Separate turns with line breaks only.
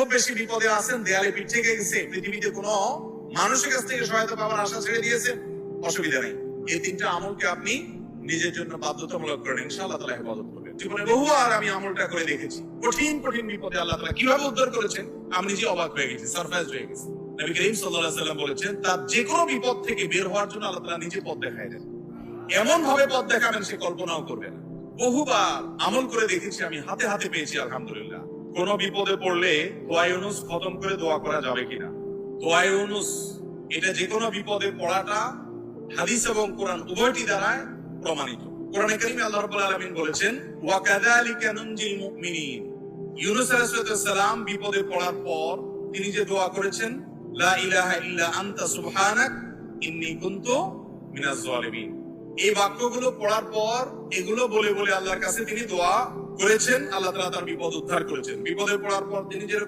খুব বেশি বিপদে আছেন, দেয়ালে পিঠ থেকে গেছে, পৃথিবীতে কোনো মানুষের কাছ থেকে সহায়তা পাওয়ার আশা ছেড়ে দিয়েছেন, অসুবিধা নেই। এই তিনটা আমলকে আপনি নিজের জন্য বাধ্যতামূলক করেন, ইনশাআল্লাহ তাআলা হেফাজত করবেন। জীবনে বহুবার আমি আমলটা করে দেখেছি, কঠিন কঠিন বিপদে আল্লাহ তাআলা কিভাবে উদ্ধার করেছেন আমি নিজে অবাক হয়ে গেছি, সারপ্রাইজ হয়ে গেছি। নবী করিম সাল্লাল্লাহু আলাইহি ওয়াসাল্লাম বলেছেন, তার যে কোনো বিপদ থেকে বের হওয়ার জন্য আল্লাহ তাআলা নিজে পথ দেখায় দেন, এমন ভাবে পথ দেখাবেন সে কল্পনাও করবে না। বহুবার আমল করে দেখেছি আমি, হাতে হাতে পেয়েছি আলহামদুলিল্লাহ। কোন বিপদে পড়লে দোয়া ইউনুস খতম করে দোয়া করা যাবে কিনা? দোয়া ইউনুস এটা যে কোনো বিপদে পড়াটা হাদিস এবং কোরআন উভয়টি দ্বারায় প্রমাণিত। কোরআনে কারিমে আল্লাহ রাব্বুল আলামিন বলেছেন, ওয়া কাযালিকা নুনজিল মুমিনিন। ইউনুস আলাইহিস সালাম বিপদে পড়ার পর তিনি যে দোয়া করেছেন, লা ইলাহা ইল্লা আনতা সুবহানাক ইন্নী কুনতু মিনাজ জালিমিন, এই বাক্যগুলো পড়ার পর এগুলো বলে বলে আল্লাহর কাছে তিনি দোয়া করেছেন, আল্লাহ তাআলা তার বিপদ উদ্ধার করেছেন। বিপদে পড়ার পর তিনি যে